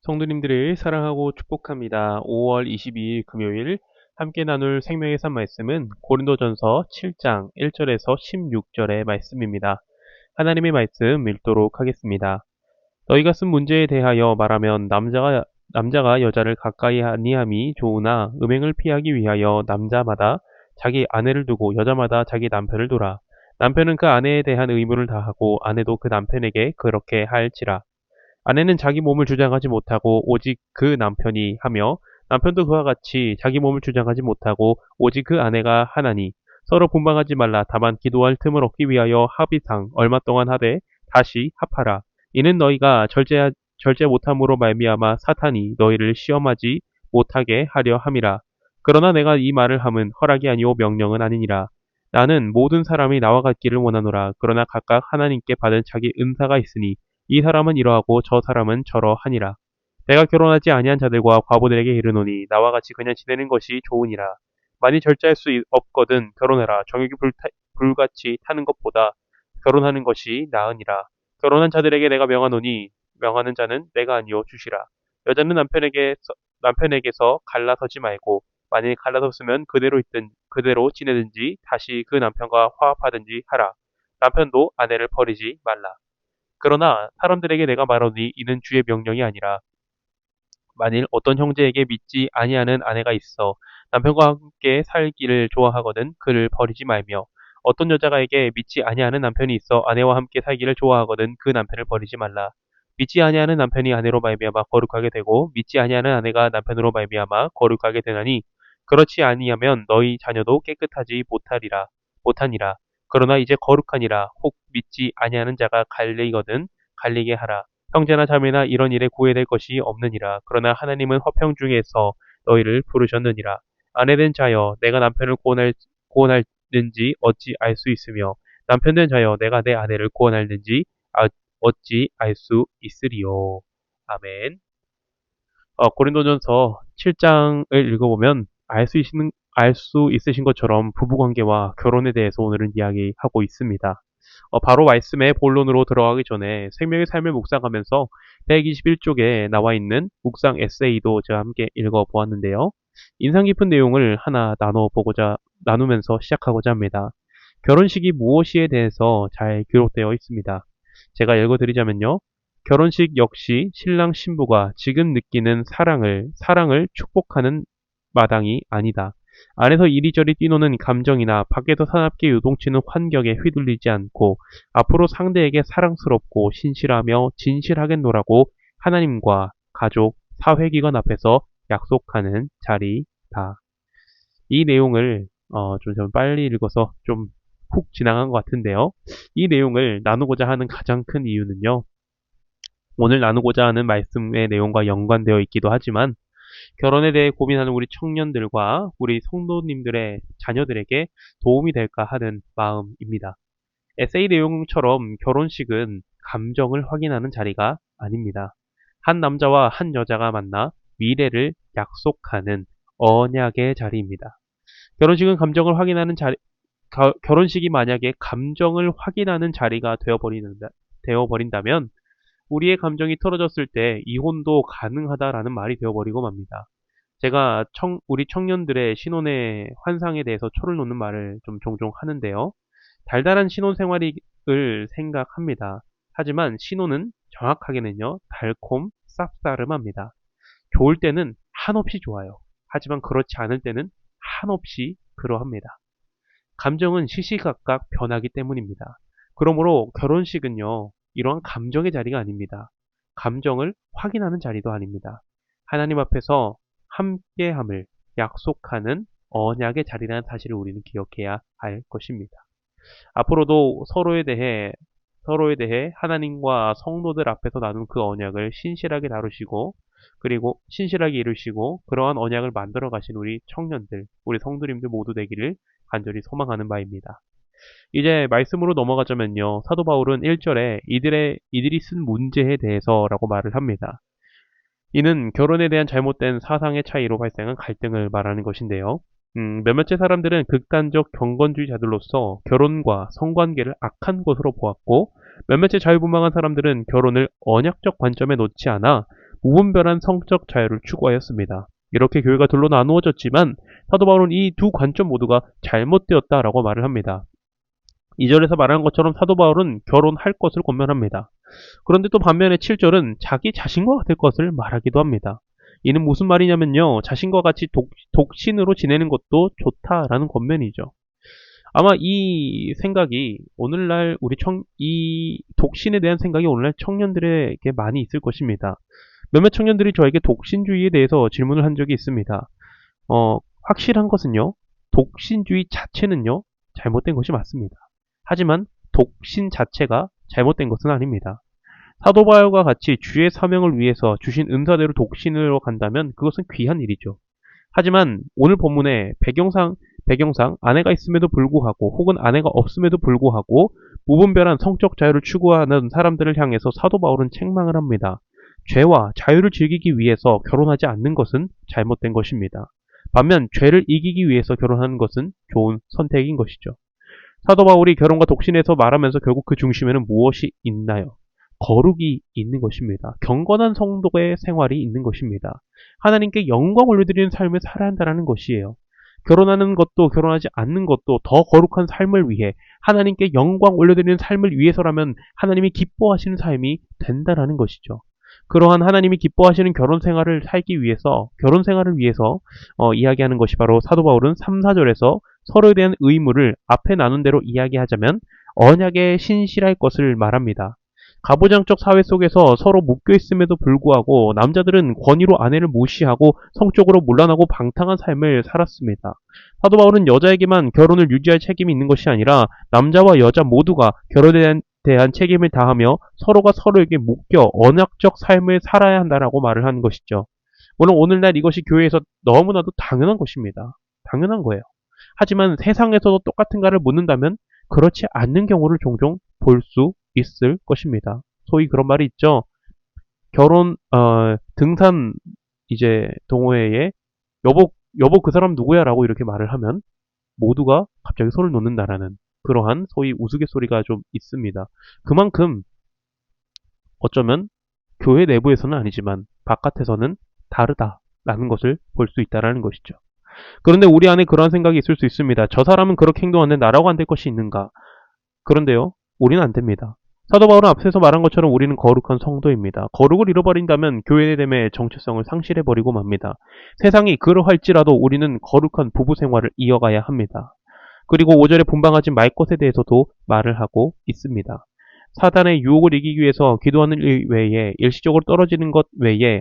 성도님들을 사랑하고 축복합니다. 5월 22일 금요일 함께 나눌 생명의 산 말씀은 고린도전서 7장 1절에서 16절의 말씀입니다. 하나님의 말씀 읽도록 하겠습니다. 너희가 쓴 문제에 대하여 말하면 남자가 여자를 가까이 아니함이 좋으나 음행을 피하기 위하여 남자마다 자기 아내를 두고 여자마다 자기 남편을 두라. 남편은 그 아내에 대한 의무를 다하고 아내도 그 남편에게 그렇게 할지라. 아내는 자기 몸을 주장하지 못하고 오직 그 남편이 하며 남편도 그와 같이 자기 몸을 주장하지 못하고 오직 그 아내가 하나니 서로 분방하지 말라. 다만 기도할 틈을 얻기 위하여 합의상 얼마 동안 하되 다시 합하라. 이는 너희가 절제 못함으로 말미암아 사탄이 너희를 시험하지 못하게 하려 함이라. 그러나 내가 이 말을 함은 허락이 아니오 명령은 아니니라. 나는 모든 사람이 나와 같기를 원하노라. 그러나 각각 하나님께 받은 자기 은사가 있으니 이 사람은 이러하고 저 사람은 저러하니라. 내가 결혼하지 아니한 자들과 과부들에게 이르노니 나와 같이 그냥 지내는 것이 좋으니라. 만일 절제할 수 없거든 결혼해라. 정욕이 불같이 타는 것보다 결혼하는 것이 나으니라. 결혼한 자들에게 내가 명하노니 명하는 자는 내가 아니요 주시라. 여자는 남편에게서 갈라서지 말고 만일 갈라섰으면 그대로 지내든지 다시 그 남편과 화합하든지 하라. 남편도 아내를 버리지 말라. 그러나 사람들에게 내가 말하노니 이는 주의 명령이 아니라 만일 어떤 형제에게 믿지 아니하는 아내가 있어 남편과 함께 살기를 좋아하거든 그를 버리지 말며 어떤 여자가에게 믿지 아니하는 남편이 있어 아내와 함께 살기를 좋아하거든 그 남편을 버리지 말라. 믿지 아니하는 남편이 아내로 말미암아 거룩하게 되고 믿지 아니하는 아내가 남편으로 말미암아 거룩하게 되나니 그렇지 아니하면 너희 자녀도 깨끗하지 못하니라. 그러나 이제 거룩하니라. 혹 믿지 아니하는 자가 갈리거든 갈리게 하라. 형제나 자매나 이런 일에 구애될 것이 없느니라. 그러나 하나님은 화평 중에서 너희를 부르셨느니라. 아내된 자여 내가 남편을 구원할는지 어찌 알 수 있으며 남편된 자여 내가 내 아내를 구원할는지 어찌 알 수 있으리요. 아멘. 고린도전서 7장을 읽어보면 알 수 있으신 것처럼 부부관계와 결혼에 대해서 오늘은 이야기하고 있습니다. 바로 말씀의 본론으로 들어가기 전에 생명의 삶을 묵상하면서 121쪽에 나와 있는 묵상 에세이도 제가 함께 읽어보았는데요. 인상 깊은 내용을 하나 나누면서 시작하고자 합니다. 결혼식이 무엇이에 대해서 잘 기록되어 있습니다. 제가 읽어드리자면요. 결혼식 역시 신랑 신부가 지금 느끼는 사랑을 축복하는 마당이 아니다. 안에서 이리저리 뛰노는 감정이나 밖에서 사납게 요동치는 환경에 휘둘리지 않고 앞으로 상대에게 사랑스럽고 신실하며 진실하겠노라고 하나님과 가족, 사회기관 앞에서 약속하는 자리다. 이 내용을 좀 빨리 읽어서 좀 훅 지나간 것 같은데요. 이 내용을 나누고자 하는 가장 큰 이유는요. 오늘 나누고자 하는 말씀의 내용과 연관되어 있기도 하지만 결혼에 대해 고민하는 우리 청년들과 우리 성도님들의 자녀들에게 도움이 될까 하는 마음입니다. 에세이 내용처럼 결혼식은 감정을 확인하는 자리가 아닙니다. 한 남자와 한 여자가 만나 미래를 약속하는 언약의 자리입니다. 결혼식은 결혼식이 만약에 감정을 확인하는 자리가 되어버린다면 우리의 감정이 틀어졌을 때 이혼도 가능하다라는 말이 되어버리고 맙니다. 제가 우리 청년들의 신혼의 환상에 대해서 초를 놓는 말을 좀 종종 하는데요. 달달한 신혼 생활을 생각합니다. 하지만 신혼은 정확하게는요, 달콤 쌉싸름합니다. 좋을 때는 한없이 좋아요. 하지만 그렇지 않을 때는 한없이 그러합니다. 감정은 시시각각 변하기 때문입니다. 그러므로 결혼식은요, 이러한 감정의 자리가 아닙니다. 감정을 확인하는 자리도 아닙니다. 하나님 앞에서 함께함을 약속하는 언약의 자리라는 사실을 우리는 기억해야 할 것입니다. 앞으로도 서로에 대해 하나님과 성도들 앞에서 나눈 그 언약을 신실하게 다루시고 그리고 신실하게 이루시고 그러한 언약을 만들어 가신 우리 청년들, 우리 성도님들 모두 되기를 간절히 소망하는 바입니다. 이제 말씀으로 넘어가자면요. 사도 바울은 1절에 이들이 쓴 문제에 대해서라고 말을 합니다. 이는 결혼에 대한 잘못된 사상의 차이로 발생한 갈등을 말하는 것인데요. 몇몇의 사람들은 극단적 경건주의자들로서 결혼과 성관계를 악한 것으로 보았고 몇몇의 자유분방한 사람들은 결혼을 언약적 관점에 놓지 않아 무분별한 성적 자유를 추구하였습니다. 이렇게 교회가 둘로 나누어졌지만 사도 바울은 이 두 관점 모두가 잘못되었다라고 말을 합니다. 2절에서 말한 것처럼 사도 바울은 결혼할 것을 권면합니다. 그런데 또 반면에 7절은 자기 자신과 같을 것을 말하기도 합니다. 이는 무슨 말이냐면요. 자신과 같이 독신으로 지내는 것도 좋다라는 권면이죠. 아마 이 생각이 오늘날 이 독신에 대한 생각이 오늘날 청년들에게 많이 있을 것입니다. 몇몇 청년들이 저에게 독신주의에 대해서 질문을 한 적이 있습니다. 확실한 것은요. 독신주의 자체는요. 잘못된 것이 맞습니다. 하지만 독신 자체가 잘못된 것은 아닙니다. 사도 바울과 같이 주의 사명을 위해서 주신 은사대로 독신으로 간다면 그것은 귀한 일이죠. 하지만 오늘 본문의 배경상 아내가 있음에도 불구하고 혹은 아내가 없음에도 불구하고 무분별한 성적 자유를 추구하는 사람들을 향해서 사도 바울은 책망을 합니다. 죄와 자유를 즐기기 위해서 결혼하지 않는 것은 잘못된 것입니다. 반면 죄를 이기기 위해서 결혼하는 것은 좋은 선택인 것이죠. 사도 바울이 결혼과 독신에서 말하면서 결국 그 중심에는 무엇이 있나요? 거룩이 있는 것입니다. 경건한 성도의 생활이 있는 것입니다. 하나님께 영광 올려드리는 삶을 살아야 한다는 것이에요. 결혼하는 것도 결혼하지 않는 것도 더 거룩한 삶을 위해 하나님께 영광 올려드리는 삶을 위해서라면 하나님이 기뻐하시는 삶이 된다라는 것이죠. 그러한 하나님이 기뻐하시는 결혼 생활을 위해서 이야기하는 것이 바로 사도 바울은 3, 4절에서 서로에 대한 의무를 앞에 나눈 대로 이야기하자면 언약에 신실할 것을 말합니다. 가부장적 사회 속에서 서로 묶여 있음에도 불구하고 남자들은 권위로 아내를 무시하고 성적으로 문란하고 방탕한 삶을 살았습니다. 사도 바울은 여자에게만 결혼을 유지할 책임이 있는 것이 아니라 남자와 여자 모두가 결혼에 대한 책임을 다하며 서로가 서로에게 묶여 언약적 삶을 살아야 한다라고 말을 하는 것이죠. 물론 오늘날 이것이 교회에서 너무나도 당연한 것입니다. 당연한 거예요. 하지만 세상에서도 똑같은가를 묻는다면 그렇지 않는 경우를 종종 볼 수 있을 것입니다. 소위 그런 말이 있죠. 등산 동호회에 여보 그 사람 누구야? 라고 이렇게 말을 하면 모두가 갑자기 손을 놓는다라는 그러한 소위 우스갯소리가 좀 있습니다. 그만큼 어쩌면 교회 내부에서는 아니지만 바깥에서는 다르다라는 것을 볼 수 있다라는 것이죠. 그런데 우리 안에 그러한 생각이 있을 수 있습니다. 저 사람은 그렇게 행동하는데 나라고 안 될 것이 있는가? 그런데요, 우리는 안 됩니다. 사도 바울은 앞서서 말한 것처럼 우리는 거룩한 성도입니다. 거룩을 잃어버린다면 교회됨의 정체성을 상실해버리고 맙니다. 세상이 그러할지라도 우리는 거룩한 부부 생활을 이어가야 합니다. 그리고 5절에 분방하지 말 것에 대해서도 말을 하고 있습니다. 사단의 유혹을 이기기 위해서 기도하는 일 외에 일시적으로 떨어지는 것 외에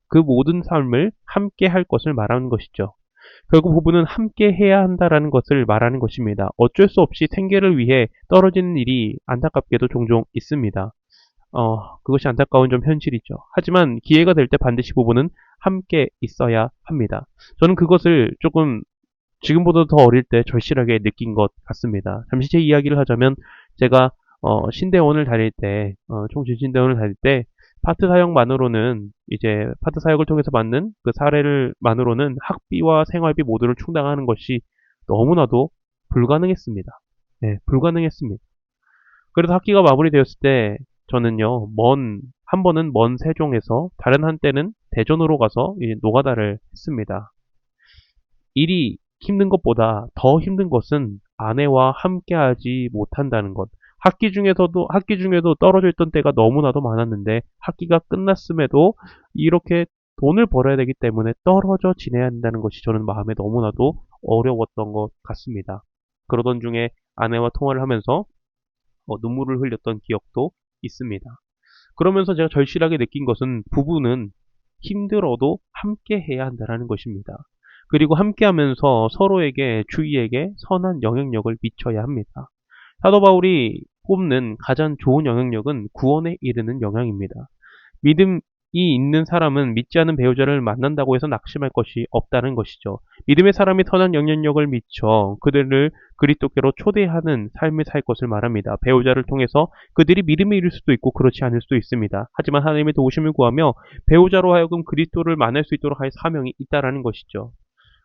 그 모든 삶을 함께 할 것을 말하는 것이죠. 결국 부부는 함께 해야 한다라는 것을 말하는 것입니다. 어쩔 수 없이 생계를 위해 떨어지는 일이 안타깝게도 종종 있습니다. 그것이 안타까운 좀 현실이죠. 하지만 기회가 될 때 반드시 부부는 함께 있어야 합니다. 저는 그것을 조금 지금보다 더 어릴 때 절실하게 느낀 것 같습니다. 잠시 제 이야기를 하자면 제가 신대원을 다닐 때, 총신대원을 다닐 때 파트 사역만으로는 파트 사역을 통해서 받는 그 사례를만으로는 학비와 생활비 모두를 충당하는 것이 너무나도 불가능했습니다. 네, 불가능했습니다. 그래서 학기가 마무리되었을 때 저는요, 한 번은 먼 세종에서 다른 한때는 대전으로 가서 노가다를 했습니다. 일이 힘든 것보다 더 힘든 것은 아내와 함께하지 못한다는 것. 학기 중에도 떨어져 있던 때가 너무나도 많았는데 학기가 끝났음에도 이렇게 돈을 벌어야 되기 때문에 떨어져 지내야 한다는 것이 저는 마음에 너무나도 어려웠던 것 같습니다. 그러던 중에 아내와 통화를 하면서 눈물을 흘렸던 기억도 있습니다. 그러면서 제가 절실하게 느낀 것은 부부는 힘들어도 함께 해야 한다는 것입니다. 그리고 함께하면서 서로에게 주위에게 선한 영향력을 미쳐야 합니다. 사도 바울이 꼽는 가장 좋은 영향력은 구원에 이르는 영향입니다. 믿음이 있는 사람은 믿지 않은 배우자를 만난다고 해서 낙심할 것이 없다는 것이죠. 믿음의 사람이 선한 영향력을 미쳐 그들을 그리스도께로 초대하는 삶을 살 것을 말합니다. 배우자를 통해서 그들이 믿음에 이를 수도 있고 그렇지 않을 수도 있습니다. 하지만 하나님의 도우심을 구하며 배우자로 하여금 그리스도를 만날 수 있도록 할 사명이 있다라는 것이죠.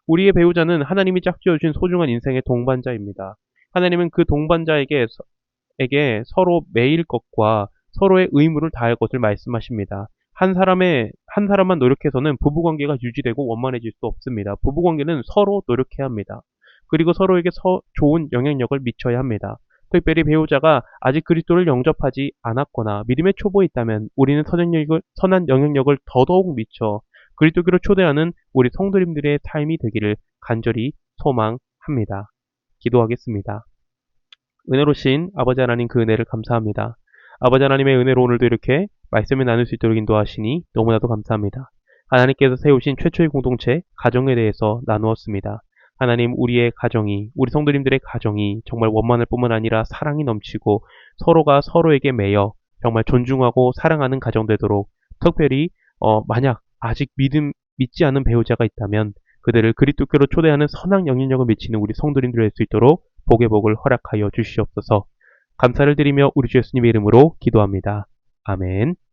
우리의 배우자는 하나님이 짝지어주신 소중한 인생의 동반자입니다. 하나님은 그 동반자에게 서로 매일 것과 서로의 의무를 다할 것을 말씀하십니다. 한 한 사람만 노력해서는 부부관계가 유지되고 원만해질 수 없습니다. 부부관계는 서로 노력해야 합니다. 그리고 서로에게 좋은 영향력을 미쳐야 합니다. 특별히 배우자가 아직 그리스도를 영접하지 않았거나 믿음의 초보에 있다면 우리는 선한 영향력을 더더욱 미쳐 그리스도교로 초대하는 우리 성도님들의 삶이 되기를 간절히 소망합니다. 기도하겠습니다. 은혜로신 아버지 하나님 그 은혜를 감사합니다. 아버지 하나님의 은혜로 오늘도 이렇게 말씀을 나눌 수 있도록 인도하시니 너무나도 감사합니다. 하나님께서 세우신 최초의 공동체 가정에 대해서 나누었습니다. 하나님 우리의 가정이 우리 성도님들의 가정이 정말 원만할 뿐만 아니라 사랑이 넘치고 서로가 서로에게 매여 정말 존중하고 사랑하는 가정 되도록 특별히 만약 아직 믿지 않은 배우자가 있다면 그들을 그리스도교로 초대하는 선한 영향력을 미치는 우리 성도님들 될 수 있도록 복의 복을 허락하여 주시옵소서. 감사를 드리며 우리 주 예수님의 이름으로 기도합니다. 아멘.